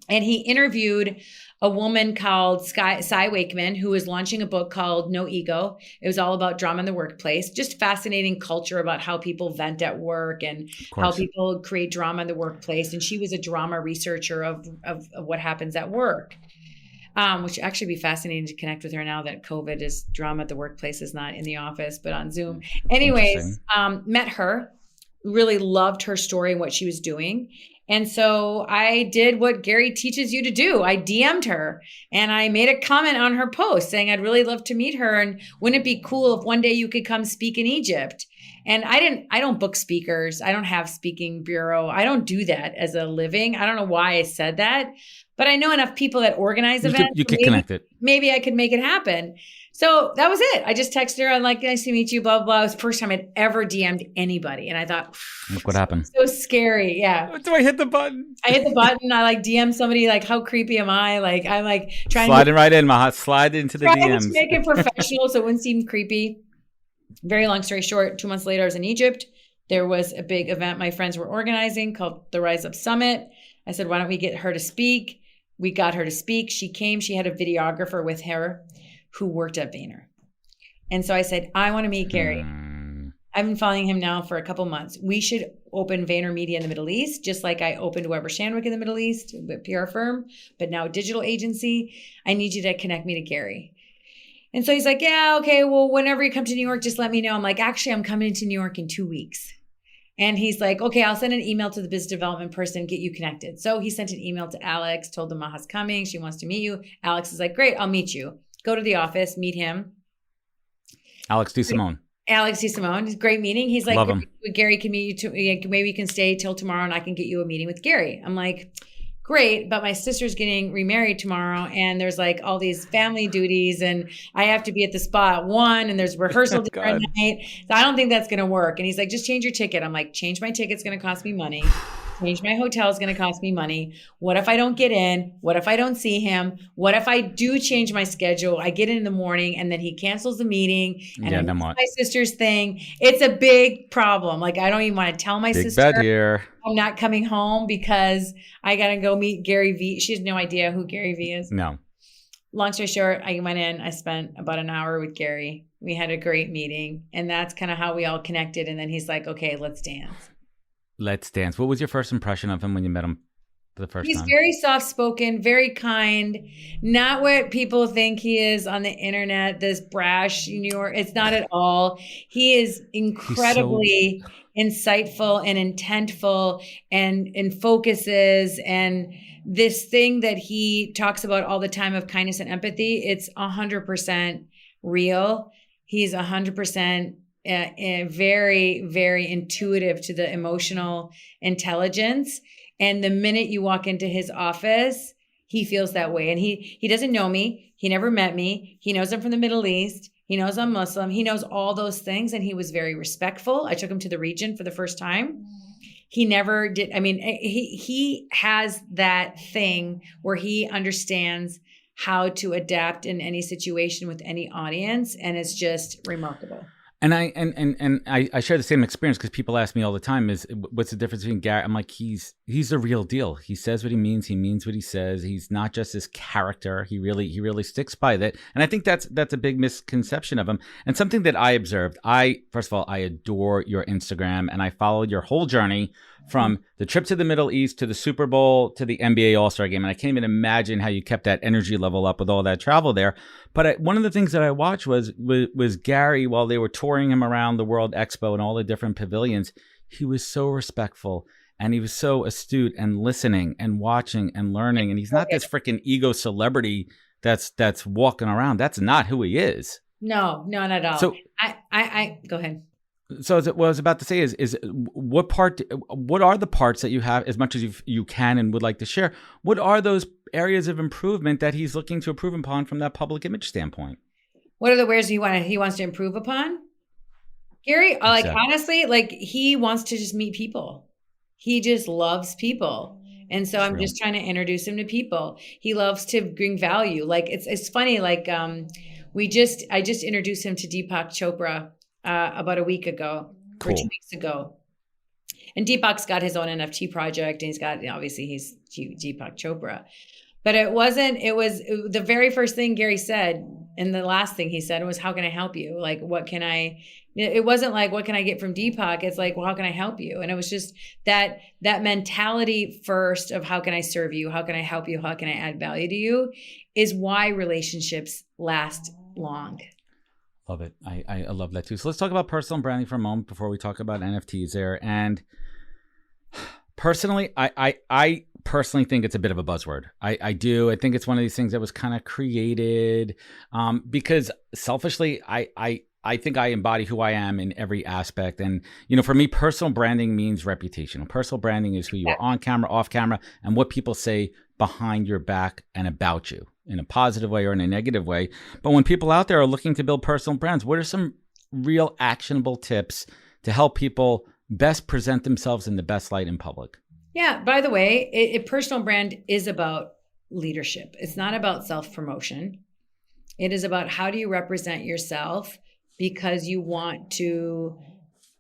And he interviewed a woman called Cy Wakeman, who was launching a book called No Ego. It was all about drama in the workplace, just fascinating culture about how people vent at work and how people create drama in the workplace. And she was a drama researcher of what happens at work, which actually be fascinating to connect with her now that COVID is drama at the workplace, is not in the office, but on Zoom. Anyways, met her. Really loved her story and what she was doing. And so I did what Gary teaches you to do. I DM'd her and I made a comment on her post saying, I'd really love to meet her. And wouldn't it be cool if one day you could come speak in Egypt? And I don't book speakers. I don't have speaking bureau. I don't do that as a living. I don't know why I said that, but I know enough people that organize events. You could connect it. Maybe I could make it happen. So that was it. I just texted her. I'm like, nice to meet you, blah, blah, blah. It was the first time I'd ever DM'd anybody. And I thought, look what happened. So scary. Yeah. Do I hit the button? I hit the button. I like DM somebody, like, how creepy am I? Like, I'm like trying sliding right in, Maha. Slide into the DMs. To make it professional so it wouldn't seem creepy. Very long story short, 2 months later, I was in Egypt. There was a big event my friends were organizing called the Rise Up Summit. I said, why don't we get her to speak? We got her to speak. She came. She had a videographer with her who worked at Vayner. And so I said, I want to meet Gary. I've been following him now for a couple months. We should open Vayner Media in the Middle East, just like I opened Weber Shandwick in the Middle East, a PR firm, but now a digital agency. I need you to connect me to Gary. And so he's like, yeah, okay, well, whenever you come to New York, just let me know. I'm like, actually, I'm coming to New York in 2 weeks. And he's like, okay, I'll send an email to the business development person, get you connected. So he sent an email to Alex, told him Maha's coming. She wants to meet you. Alex is like, great, I'll meet you. Go to the office, meet him. Alex DeSimone. He's great meeting. He's like, love him. Gary can meet you. Maybe you can stay till tomorrow and I can get you a meeting with Gary. I'm like, great, but my sister's getting remarried tomorrow and there's like all these family duties and I have to be at the spa at 1 and there's rehearsal dinner at night. So I don't think that's going to work. And he's like, just change your ticket. I'm like, change my ticket's going to cost me money. Change my hotel is going to cost me money. What if I don't get in? What if I don't see him? What if I do change my schedule? I get in the morning and then he cancels the meeting and I miss my sister's thing. It's a big problem. Like I don't even want to tell my sister bed here. I'm not coming home because I got to go meet Gary Vee. She has no idea who Gary Vee is. No. Long story short, I went in, I spent about an hour with Gary. We had a great meeting and that's kind of how we all connected. And then he's like, okay, let's dance. Let's dance. What was your first impression of him when you met him for the first time? He's very soft-spoken, very kind, not what people think he is on the internet, this brash New York. It's not at all. He is incredibly insightful and intentful and focuses. And this thing that he talks about all the time of kindness and empathy, it's 100% real. He's 100% very, very intuitive to the emotional intelligence. And the minute you walk into his office, he feels that way. And he doesn't know me. He never met me. He knows I'm from the Middle East. He knows I'm Muslim. He knows all those things. And he was very respectful. I took him to the region for the first time. He never did. I mean, he has that thing where he understands how to adapt in any situation with any audience. And it's just remarkable. And I share the same experience because people ask me all the time is what's the difference between Gary? I'm like, he's the real deal. He says what he means what he says. He's not just his character. He really sticks by that. And I think that's a big misconception of him. And something that I observed, first of all, I adore your Instagram and I followed your whole journey from the trip to the Middle East to the Super Bowl to the NBA All-Star game. And I can't even imagine how you kept that energy level up with all that travel there. But one of the things that I watched was Gary, while they were touring him around the World Expo and all the different pavilions, he was so respectful and he was so astute and listening and watching and learning. And he's not this freaking ego celebrity that's walking around. That's not who he is. No, not at all. So I go ahead. So what I was about to say is what are the parts that you have, as much as you can and would like to share, what are those areas of improvement that he's looking to improve upon from that public image standpoint? What are the ways he wants to improve upon? Gary, like, honestly, like, he wants to just meet people. He just loves people. And so I'm just trying to introduce him to people. He loves to bring value. Like, it's funny, like, I just introduced him to Deepak Chopra about a week ago, or 2 weeks ago. And Deepak's got his own NFT project, and he's got, obviously he's Deepak Chopra. But it was the very first thing Gary said, and the last thing he said was, how can I help you? Like, it wasn't like, what can I get from Deepak? It's like, well, how can I help you? And it was just that mentality first of, how can I serve you? How can I help you? How can I add value to you? Is why relationships last long. Love it. I love that too. So let's talk about personal branding for a moment before we talk about NFTs there. And personally, I personally think it's a bit of a buzzword. I do. I think it's one of these things that was kind of created because selfishly, I think I embody who I am in every aspect. And, for me, personal branding means reputation. Personal branding is who you are on camera, off camera, and what people say behind your back and about you, in a positive way or in a negative way. But when people out there are looking to build personal brands, what are some real actionable tips to help people best present themselves in the best light in public? Yeah. By the way, a personal brand is about leadership. It's not about self-promotion. It is about, how do you represent yourself because you want to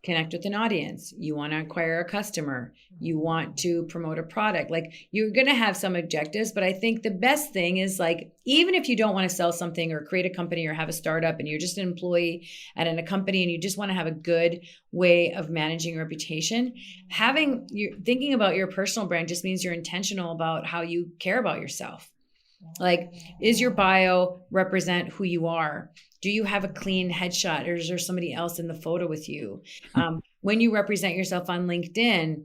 connect with an audience, you want to acquire a customer, you want to promote a product. Like, you're going to have some objectives, but I think the best thing is, like, even if you don't want to sell something or create a company or have a startup and you're just an employee at a company and you just want to have a good way of managing your reputation, thinking about your personal brand just means you're intentional about how you care about yourself. Like, is your bio represent who you are? Do you have a clean headshot, or is there somebody else in the photo with you? When you represent yourself on LinkedIn,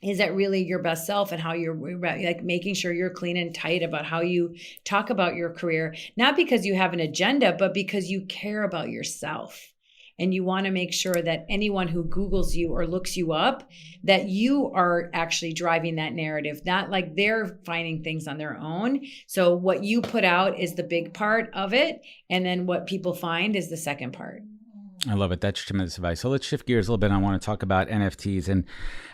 is that really your best self, and how you're like making sure you're clean and tight about how you talk about your career, not because you have an agenda, but because you care about yourself. And you want to make sure that anyone who Googles you or looks you up, that you are actually driving that narrative, not like they're finding things on their own. So what you put out is the big part of it. And then what people find is the second part. I love it. That's tremendous advice. So let's shift gears a little bit. I want to talk about NFTs. And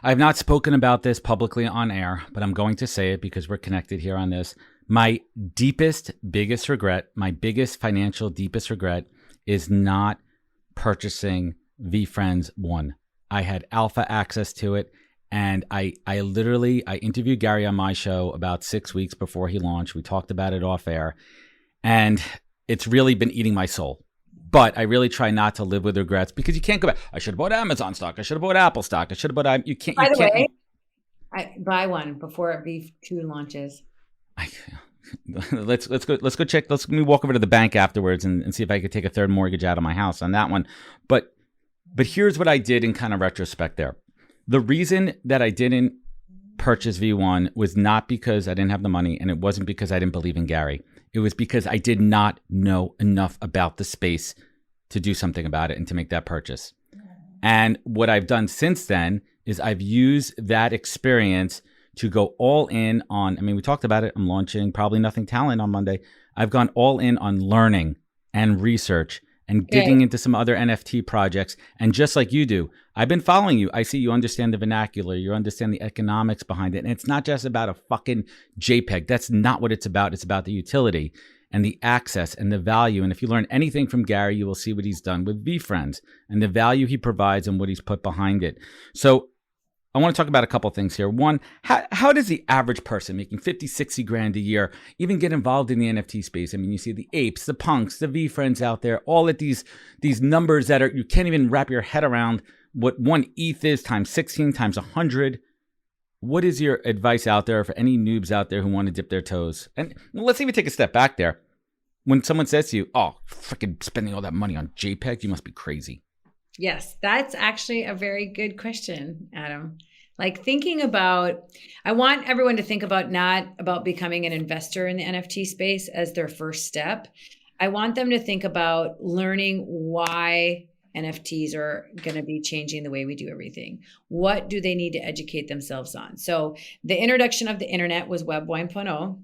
I've not spoken about this publicly on air, but I'm going to say it because we're connected here on this. My biggest regret, my biggest financial deepest regret is not purchasing Vee Friends 1. I had alpha access to it, and I interviewed Gary on my show about 6 weeks before he launched. We talked about it off air, and it's really been eating my soul. But I really try not to live with regrets, because you can't go back. I should have bought Amazon stock. I should have bought Apple stock. I should have bought. You can't. By the way, I buy one before Vee 2 launches. Let's go check. Let me walk over to the bank afterwards and see if I could take a third mortgage out of my house on that one. But here's what I did in kind of retrospect there. The reason that I didn't purchase V1 was not because I didn't have the money, and it wasn't because I didn't believe in Gary. It was because I did not know enough about the space to do something about it and to make that purchase. And what I've done since then is I've used that experience to go all in on, I mean, we talked about it. I'm launching Probably Nothing Talent on Monday. I've gone all in on learning and research and digging into some other NFT projects. And just like you do, I've been following you. I see you understand the vernacular. You understand the economics behind it. And it's not just about a fucking JPEG. That's not what it's about. It's about the utility and the access and the value. And if you learn anything from Gary, you will see what he's done with Vee Friends and the value he provides and what he's put behind it. So I want to talk about a couple of things here. One, how does the average person making 50, 60 grand a year even get involved in the NFT space? I mean, you see the apes, the punks, the Vee Friends out there, all at these numbers that are, you can't even wrap your head around what one ETH is times 16 times 100. What is your advice out there for any noobs out there who want to dip their toes? And let's even take a step back there. When someone says to you, oh, freaking spending all that money on JPEG, you must be crazy. Yes, that's actually a very good question, Adam. Like thinking about, I want everyone to think about not about becoming an investor in the NFT space as their first step. I want them to think about learning why NFTs are going to be changing the way we do everything. What do they need to educate themselves on? So the introduction of the internet was Web 1.0.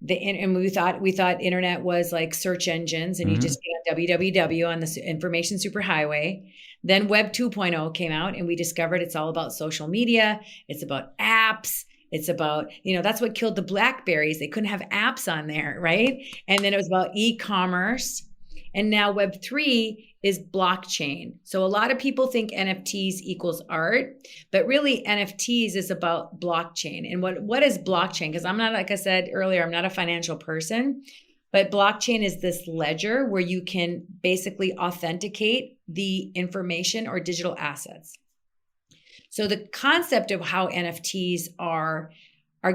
And we thought internet was like search engines and you just get on www on the information superhighway. Then Web 2.0 came out and we discovered it's all about social media. It's about apps. It's about, that's what killed the Blackberries. They couldn't have apps on there, right? And then it was about e-commerce. And now Web 3 is blockchain. So a lot of people think NFTs equals art, but really NFTs is about blockchain. And what is blockchain? Because I'm not, like I said earlier, I'm not a financial person, but blockchain is this ledger where you can basically authenticate the information or digital assets. So the concept of how NFTs are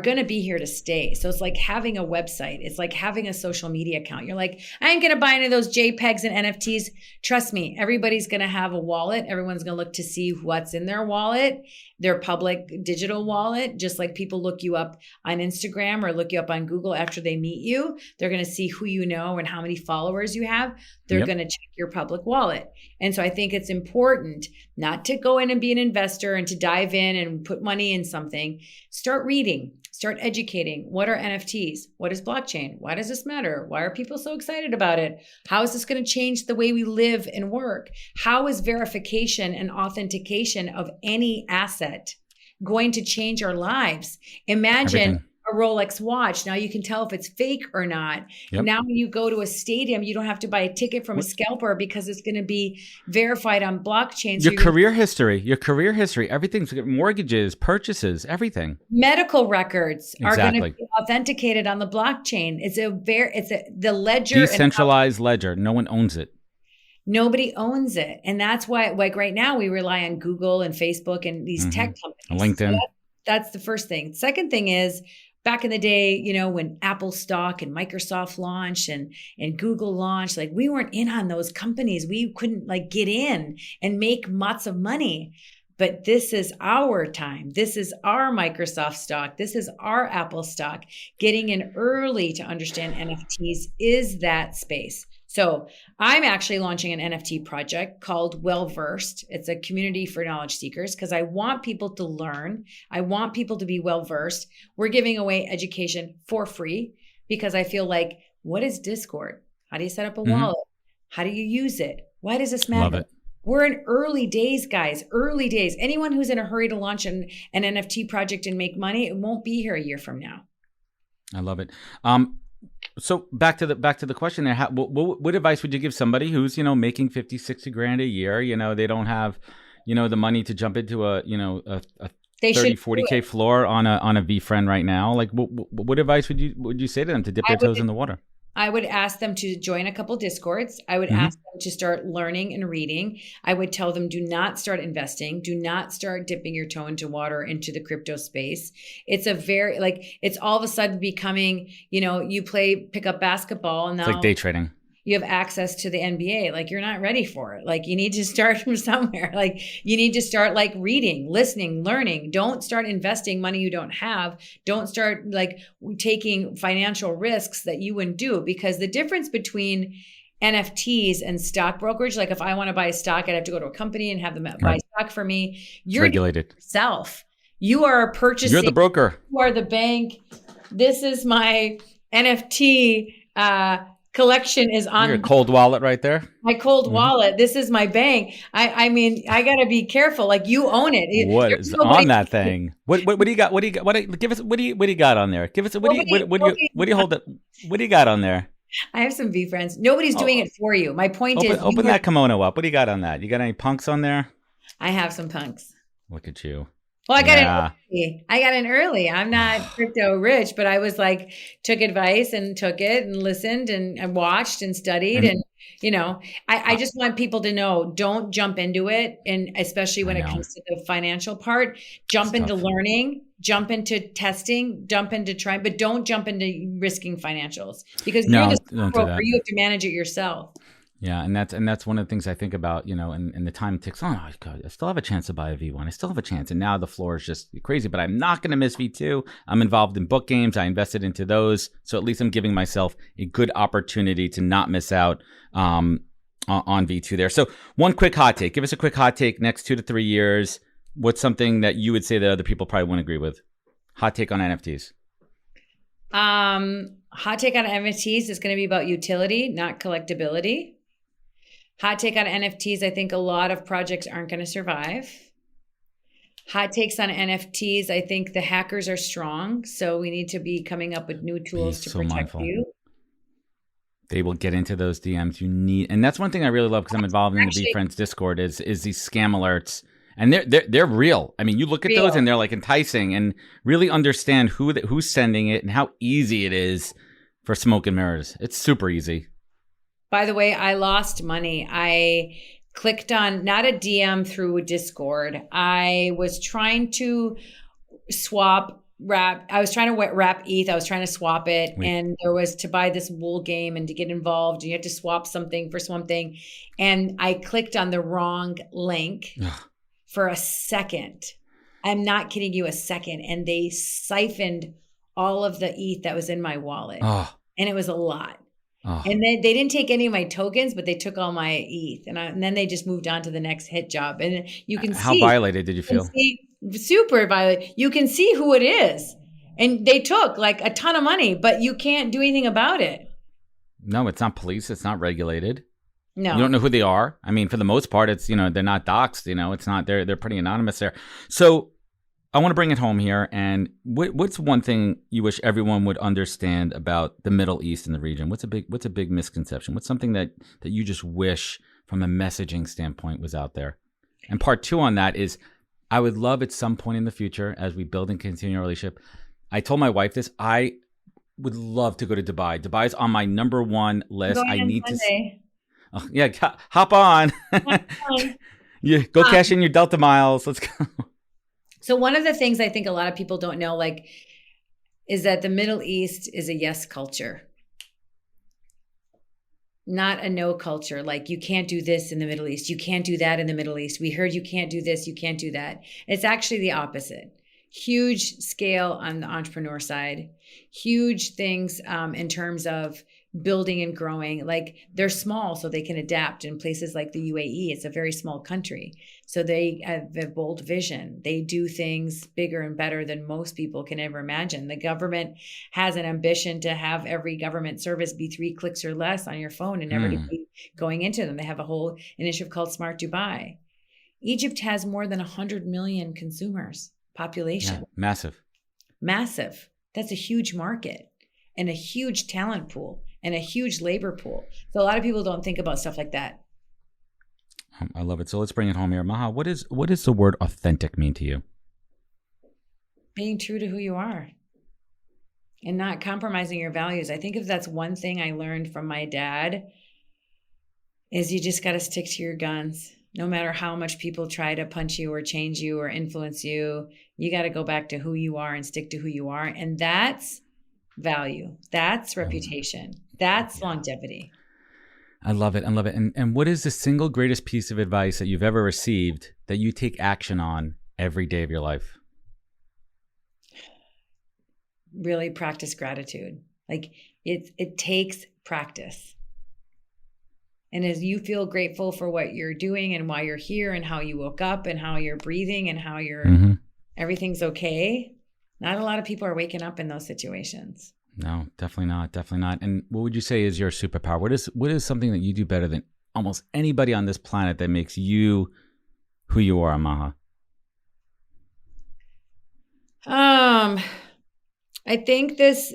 going to be here to stay. So it's like having a website. It's like having a social media account. You're like, I ain't going to buy any of those JPEGs and NFTs. Trust me, everybody's going to have a wallet. Everyone's going to look to see what's in their wallet, their public digital wallet. Just like people look you up on Instagram or look you up on Google after they meet you, they're going to see who you know and how many followers you have. They're going to check your public wallet. And so I think it's important not to go in and be an investor and to dive in and put money in something. Start reading. Start educating. What are NFTs? What is blockchain? Why does this matter? Why are people so excited about it? How is this going to change the way we live and work? How is verification and authentication of any asset going to change our lives? Imagine Everything. A Rolex watch. Now you can tell if it's fake or not. Yep. Now when you go to a stadium, you don't have to buy a ticket from a scalper because it's going to be verified on blockchain. So Your career history, everything's mortgages, purchases, everything. Medical records are Exactly. going to be authenticated on the blockchain. The ledger. Decentralized ledger. No one owns it. Nobody owns it. And that's why, like right now, we rely on Google and Facebook and these tech companies. LinkedIn. So that's the first thing. Second thing is, back in the day, when Apple stock and Microsoft launched and Google launched, like we weren't in on those companies. We couldn't get in and make lots of money. But this is our time. This is our Microsoft stock. This is our Apple stock. Getting in early to understand NFTs is that space. So I'm actually launching an NFT project called Well Versed. It's a community for knowledge seekers because I want people to learn. I want people to be well versed. We're giving away education for free because I feel like, what is Discord? How do you set up a wallet? How do you use it? Why does this matter? Love it. We're in early days, guys, early days. Anyone who's in a hurry to launch an NFT project and make money, it won't be here a year from now. I love it. So back to the question there, what advice would you give somebody who's, making 50, 60 grand a year? They don't have, the money to jump into a 30, 40K floor on a Vee Friend right now. Like what advice would you say to them to dip their toes in the water? I would ask them to join a couple Discords. I would ask them to start learning and reading. I would tell them, do not start investing. Do not start dipping your toe into water into the crypto space. It's it's all of a sudden becoming, you pick up basketball and now it's like day trading. You have access to the NBA. You're not ready for it. You need to start from somewhere. You need to start reading, listening, learning. Don't start investing money you don't have. Don't start taking financial risks that you wouldn't do, because the difference between NFTs and stock brokerage, if I want to buy a stock, I'd have to go to a company and have them buy stock for me. You're regulated. Yourself. You are purchasing. You're the broker. You are the bank. This is my NFT collection is on your cold wallet right there. My cold wallet. This is my bank. I mean, I got to be careful. Like you own it. What is on that thing? What do you got? What do you got? Give us. What do you got on there? Give us. What do you hold it? What do you got on there? I have some Vee Friends. Nobody's doing it for you. My point is, open that kimono up. What do you got on that? You got any punks on there? I have some punks. Look at you. Well, I got in early. I'm not crypto rich, but I was like, took advice and took it and listened and watched and studied. And, I just want people to know, don't jump into it. And especially when it comes to the financial part, jump into learning, jump into testing, jump into trying, but don't jump into risking financials because you're the broker. You have to manage it yourself. Yeah, and that's one of the things I think about, and the time ticks on. Oh, God, I still have a chance to buy a V1. I still have a chance. And now the floor is just crazy, but I'm not going to miss V2. I'm involved in book games. I invested into those. So at least I'm giving myself a good opportunity to not miss out on V2 there. So one quick hot take. Give us a quick hot take next 2 to 3 years. What's something that you would say that other people probably wouldn't agree with? Hot take on NFTs. Hot take on NFTs is going to be about utility, not collectability. Hot take on NFTs, I think a lot of projects aren't going to survive. Hot takes on NFTs, I think the hackers are strong, so we need to be coming up with new tools to protect you. They will get into those DMs you need. And that's one thing I really love because I'm involved in the Vee Friends Discord is these scam alerts. And they're real. I mean, you look at those and they're like enticing and really understand who's sending it and how easy it is for smoke and mirrors. It's super easy. By the way, I lost money. I clicked on not a DM through Discord. I was trying to wrap ETH. I was trying to swap it. And there was to buy this wool game and to get involved. You have to swap something for something. And I clicked on the wrong link for a second. I'm not kidding you, a second. And they siphoned all of the ETH that was in my wallet. And it was a lot. And then they didn't take any of my tokens, but they took all my ETH. And then they just moved on to the next hit job. And you can see. How violated did you feel? Super violated. You can see who it is. And they took like a ton of money, but you can't do anything about it. No, it's not police. It's not regulated. No. You don't know who they are. I mean, for the most part, it's, they're not doxxed, it's not, they're pretty anonymous there. So I want to bring it home here. And what's one thing you wish everyone would understand about the Middle East and the region? What's a big misconception? What's something that you just wish from a messaging standpoint was out there? And part 2 on that is I would love at some point in the future, as we build and continue our relationship, I told my wife this, I would love to go to Dubai. Dubai is on my number 1 list. I need Sunday. Oh, yeah, hop on. Yeah, go cash in your Delta miles. Let's go. So one of the things I think a lot of people don't know, is that the Middle East is a yes culture, not a no culture. Like you can't do this in the Middle East. You can't do that in the Middle East. We heard you can't do this. You can't do that. It's actually the opposite. Huge scale on the entrepreneur side, huge things in terms of building and growing. Like they're small, so they can adapt. In places like the UAE, it's a very small country. So they have a bold vision. They do things bigger and better than most people can ever imagine. The government has an ambition to have every government service be 3 clicks or less on your phone and never to be going into them. They have a whole initiative called Smart Dubai. Egypt has more than 100 million consumers population. Yeah, massive. That's a huge market and a huge talent pool and a huge labor pool. So a lot of people don't think about stuff like that. I love it. So let's bring it home here. Maha, what does the word authentic mean to you? Being true to who you are and not compromising your values. I think if that's one thing I learned from my dad is you just got to stick to your guns. No matter how much people try to punch you or change you or influence you, you got to go back to who you are and stick to who you are. And that's value. That's reputation. That's longevity. I love it. And what is the single greatest piece of advice that you've ever received that you take action on every day of your life? Really practice gratitude. Like it takes practice. And as you feel grateful for what you're doing and why you're here and how you woke up and how you're breathing and how you're everything's okay. Not a lot of people are waking up in those situations. No, definitely not. Definitely not. And what would you say is your superpower? What is something that you do better than almost anybody on this planet that makes you who you are, Maha? I think this,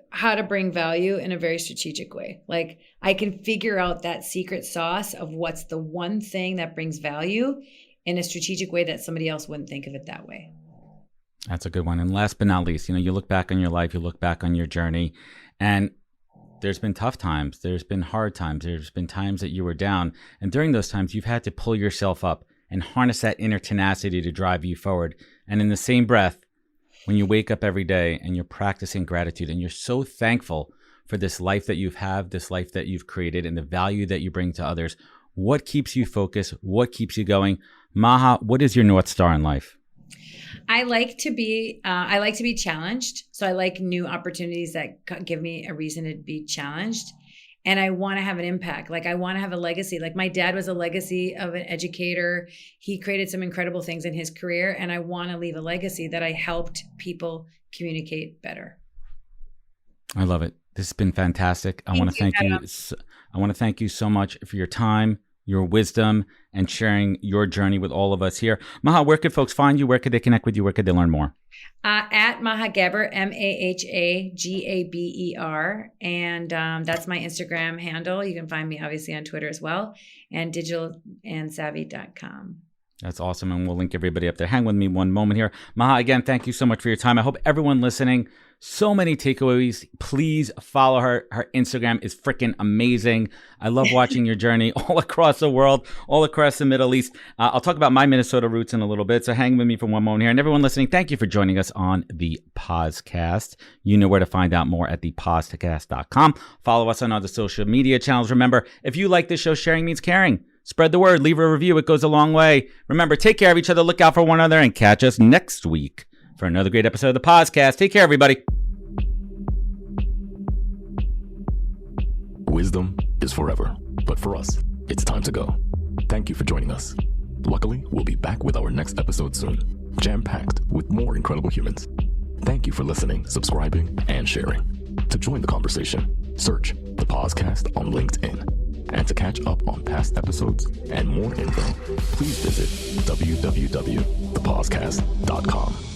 how to bring value in a very strategic way. Like I can figure out that secret sauce of what's the one thing that brings value in a strategic way that somebody else wouldn't think of it that way. That's a good one. And last but not least, you look back on your life, you look back on your journey, and there's been tough times. There's been hard times. There's been times that you were down. And during those times, you've had to pull yourself up and harness that inner tenacity to drive you forward. And in the same breath, when you wake up every day and you're practicing gratitude and you're so thankful for this life that you've had, this life that you've created, and the value that you bring to others, what keeps you focused? What keeps you going? Maha, what is your North Star in life? I like to be challenged. So I like new opportunities that give me a reason to be challenged. And I want to have an impact. Like I want to have a legacy. Like my dad was a legacy of an educator. He created some incredible things in his career. And I want to leave a legacy that I helped people communicate better. I love it. This has been fantastic. I want to thank you. I want to thank you so much for your time, your wisdom, and sharing your journey with all of us here. Maha, where could folks find you? Where could they connect with you? Where could they learn more? At Maha Gaber, MAHAGABER. And that's my Instagram handle. You can find me obviously on Twitter as well, and digitalandsavvy.com. That's awesome. And we'll link everybody up there. Hang with me one moment here. Maha, again, thank you so much for your time. I hope everyone listening, so many takeaways. Please follow her. Her Instagram is freaking amazing. I love watching your journey all across the world, all across the Middle East. I'll talk about my Minnesota roots in a little bit. So hang with me for one moment here. And everyone listening, thank you for joining us on the podcast. You know where to find out more at thepodcast.com. Follow us on other social media channels. Remember, if you like this show, sharing means caring. Spread the word. Leave a review. It goes a long way. Remember, take care of each other. Look out for one another. And catch us next week for another great episode of the podcast. Take care, everybody. Wisdom is forever, but for us, it's time to go. Thank you for joining us. Luckily, we'll be back with our next episode soon, jam-packed with more incredible humans. Thank you for listening, subscribing, and sharing. To join the conversation, search the podcast on LinkedIn. And to catch up on past episodes and more info, please visit www.thepodcast.com.